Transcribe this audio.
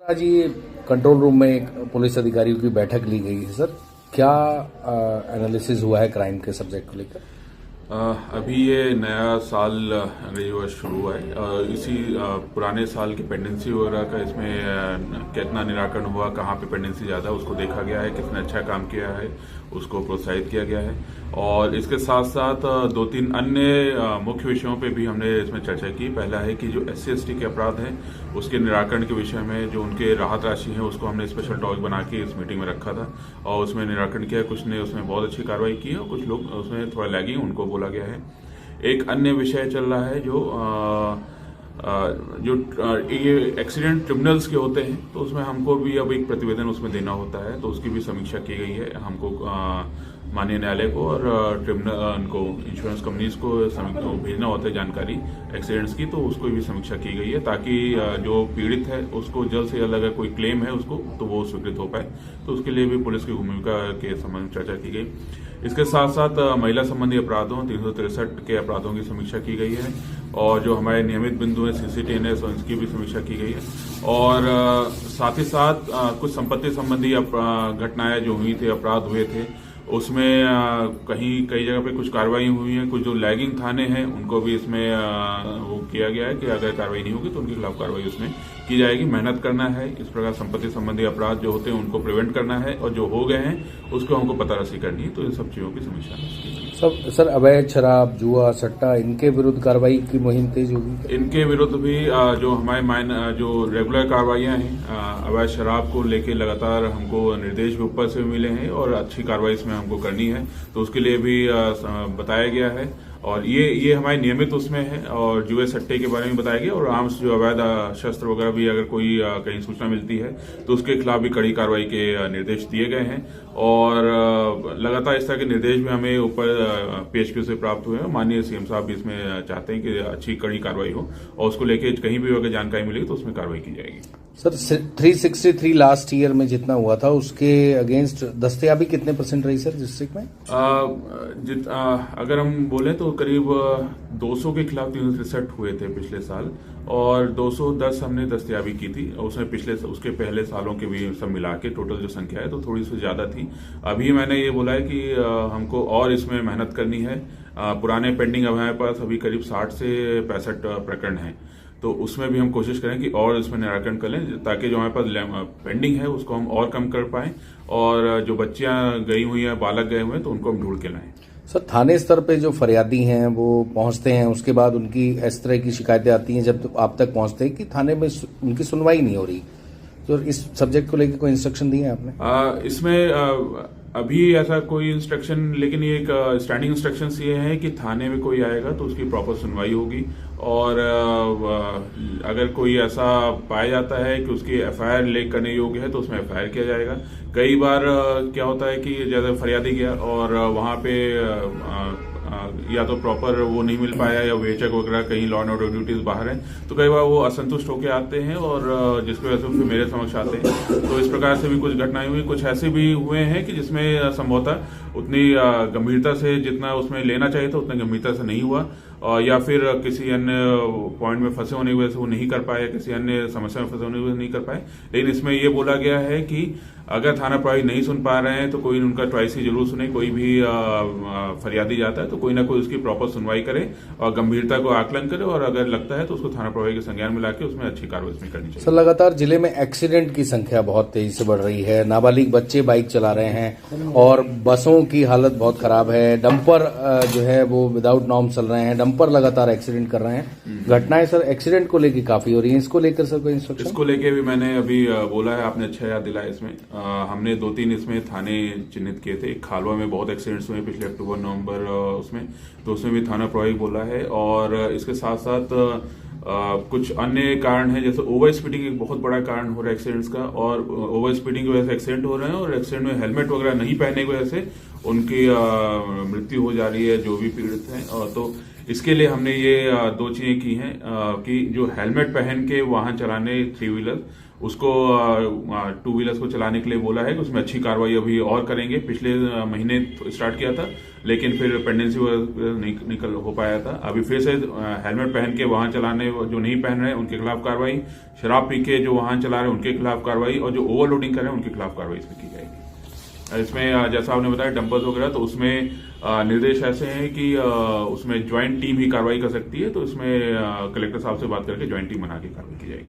आज ये control room में एक पुलिस अधिकारियों की बैठक ली गई है सर। क्या एनालिसिस हुआ है क्राइम के सब्जेक्ट को लेकर? अभी ये नया साल अंग्रेजी वर्ष शुरू हुआ है। इसी पुराने साल की पेंडेंसी वगैरह का इसमें कितना निराकरण हुआ, कहाँ पे पेंडेंसी ज़्यादा उसको देखा गया है, किसने अच्छा काम किया है उसको प्रोत्साहित किया गया है। और इसके साथ साथ दो तीन अन्य मुख्य विषयों पे भी हमने इसमें चर्चा की। पहला है कि जो SC/ST के अपराध हैं उसके निराकरण के विषय में जो उनके राहत राशि है उसको हमने स्पेशल टॉक बना के इस मीटिंग में रखा था और उसमें निराकरण किया। कुछ ने उसमें बहुत अच्छी कार्रवाई की है और कुछ लोग उसमें थोड़ा लैगिंग उनको बोला गया है। एक अन्य विषय चल रहा है जो ये एक्सीडेंट ट्रिब्यूनल्स के होते हैं, तो उसमें हमको भी अब एक प्रतिवेदन उसमें देना होता है, तो उसकी भी समीक्षा की गई है हमको माननीय न्यायालय को और ट्रिब्यूनल उनको इंश्योरेंस कंपनीज को भेजना होता है जानकारी एक्सीडेंट्स की, तो उसको भी समीक्षा की गई है ताकि जो पीड़ित है उसको जल्द से जल्द अगर कोई क्लेम है उसको तो वो स्वीकृत हो पाए। तो उसके लिए भी पुलिस की भूमिका के संबंध में चर्चा की गई। इसके साथ साथ महिला संबंधी अपराधों 363 के अपराधों की समीक्षा की गई है और जो हमारे नियमित बिंदु हैं CCTNS उसकी भी समीक्षा की गई है। और साथ ही साथ कुछ संपत्ति संबंधी घटनाएं जो हुई थी, अपराध हुए थे, उसमें कई जगह पे कुछ कार्रवाई हुई है। कुछ जो लैगिंग थाने हैं उनको भी इसमें वो किया गया है कि अगर कार्रवाई नहीं होगी तो उनके खिलाफ कार्रवाई उसमें की जाएगी। मेहनत करना है, इस प्रकार संपत्ति संबंधी अपराध जो होते हैं उनको प्रिवेंट करना है और जो हो गए हैं उसको हमको पतारासी करनी है। तो इन सब चीजों की समीक्षा सर अवैध शराब, जुआ, सट्टा, इनके विरुद्ध कार्रवाई की मुहिम तेज होगी? इनके विरुद्ध भी जो हमारे जो रेगुलर कार्रवाइयां हैं, अवैध शराब को लेके लगातार हमको निर्देश भी ऊपर से मिले हैं और अच्छी कार्रवाई इसमें हमको करनी है, तो उसके लिए भी बताया गया है। और ये हमारे नियमित उसमें है और जुए सट्टे के बारे में बताया गया और आर्म्स जो अवैध शस्त्र वगैरह भी अगर कोई कहीं सूचना मिलती है तो उसके खिलाफ भी कड़ी कार्रवाई के निर्देश दिए गए हैं। और लगातार इस तरह के निर्देश भी हमें ऊपर PHQ से प्राप्त हुए हैं। माननीय CM साहब भी इसमें चाहते हैं कि अच्छी कड़ी कार्रवाई हो और उसको लेके कहीं भी अगर जानकारी मिलेगी तो उसमें कार्रवाई की जाएगी। सर 363 लास्ट ईयर में जितना हुआ था उसके अगेंस्ट दस्तयाबी कितने % रही सर डिस्ट्रिक्ट में? अगर हम बोले तो करीब 200 के खिलाफ 363 हुए थे पिछले साल और 210 हमने दस्तयाबी की थी। उसमें उसके पहले सालों के भी सब मिला के टोटल जो संख्या है तो थोड़ी सी ज्यादा थी। अभी मैंने ये बोला है कि हमको और इसमें मेहनत करनी है। पुराने पेंडिंग अब हमारे पास अभी करीब 60 से 65 प्रकरण हैं, तो उसमें भी हम कोशिश करें कि और इसमें निराकरण कर लें ताकि जो हमारे पास पेंडिंग है उसको हम और कम कर पाएं और जो बच्चियां गई हुई हैं, बालक गए हुए हैं, तो उनको हम ढूंढ के लाएं। सर थाने स्तर पे जो फरियादी हैं वो पहुंचते हैं, उसके बाद उनकी इस तरह की शिकायतें आती हैं जब आप तक पहुंचते हैं कि थाने में उनकी सुनवाई नहीं हो रही, तो इस सब्जेक्ट को लेकर कोई इंस्ट्रक्शन दिए हैं आपने? इसमें अभी ऐसा कोई इंस्ट्रक्शन, लेकिन ये एक स्टैंडिंग इंस्ट्रक्शंस ये है कि थाने में कोई आएगा तो उसकी प्रॉपर सुनवाई होगी और अगर कोई ऐसा पाया जाता है कि उसकी FIR ले करने योग्य है तो उसमें FIR किया जाएगा। कई बार क्या होता है कि जैसे फरियादी गया और वहां पे या तो प्रॉपर वो नहीं मिल पाया या वेचक वगैरह कहीं लॉ एंड ऑर्डर ड्यूटीज बाहर है, तो कई बार वो असंतुष्ट होकर आते हैं और जिसकी वजह से फिर मेरे समक्ष आते हैं। तो इस प्रकार से भी कुछ घटनाएं हुई, कुछ ऐसे भी हुए हैं कि जिसमें संभवतः उतनी गंभीरता से जितना उसमें लेना चाहिए था उतनी गंभीरता से नहीं हुआ या फिर किसी अन्य पॉइंट में फंसे होने की वजह से वो नहीं कर पाए, किसी अन्य समस्या में फंसे होने की वजह से नहीं कर पाए। लेकिन इसमें ये बोला गया है कि अगर थाना प्रभारी नहीं सुन पा रहे हैं तो कोई उनका ट्वाइस ही जरूर सुने। कोई भी फरियादी जाता है तो कोई ना कोई उसकी प्रॉपर सुनवाई करे और गंभीरता को आकलन करे और अगर लगता है तो उसको थाना प्रभारी के संज्ञान में लाके उसमें अच्छी कार्रवाई करनी चाहिए। सर लगातार जिले में एक्सीडेंट की संख्या बहुत तेजी से बढ़ रही है, नाबालिग बच्चे बाइक चला रहे हैं और बसों की हालत बहुत खराब है, डंपर जो है वो विदाउट नॉर्म चल रहे हैं, डंपर लगातार एक्सीडेंट कर रहे हैं। घटनाएं सर एक्सीडेंट को लेकर काफी हो रही है, इसको लेकर सर कोई इंस्ट्रक्शन? इसको लेके भी मैंने अभी बोला है, आपने अच्छा याद दिलाया। इसमें हमने 2-3 इसमें थाने चिन्हित किए थे। खालवा में बहुत एक्सीडेंट्स हुए पिछले अक्टूबर नवंबर उसमें, तो उसमें भी थाना प्रभारी बोला है। और इसके साथ साथ कुछ अन्य कारण है, जैसे ओवर स्पीडिंग एक बहुत बड़ा कारण हो रहा है एक्सीडेंट्स का और ओवर स्पीडिंग की वजह से एक्सीडेंट हो रहे हैं और एक्सीडेंट में हेलमेट वगैरह नहीं पहनने की वजह से उनकी मृत्यु हो जा रही है जो भी पीड़ित हैं। तो इसके लिए हमने ये 2 चीजें की हैं कि जो हेलमेट पहन के वाहन चलाने 3 व्हीलर उसको 2 व्हीलर्स को चलाने के लिए बोला है कि उसमें अच्छी कार्रवाई अभी और करेंगे। पिछले महीने स्टार्ट किया था, लेकिन फिर पेंडेंसी निकल हो पाया था। अभी फिर से हेलमेट पहन के वाहन चलाने जो नहीं पहन रहे हैं उनके खिलाफ कार्रवाई, शराब पी के जो वाहन चला रहे हैं उनके खिलाफ कार्रवाई, और जो ओवरलोडिंग कर रहे हैं उनके खिलाफ कार्रवाई इसमें की जाएगी। इसमें जैसा आपने बताया डंपर्स वगैरह, तो उसमें निर्देश ऐसे हैं कि उसमें ज्वाइंट टीम ही कार्रवाई कर सकती है, तो इसमें कलेक्टर साहब से बात करके ज्वाइंट टीम बना के कार्रवाई की जाएगी।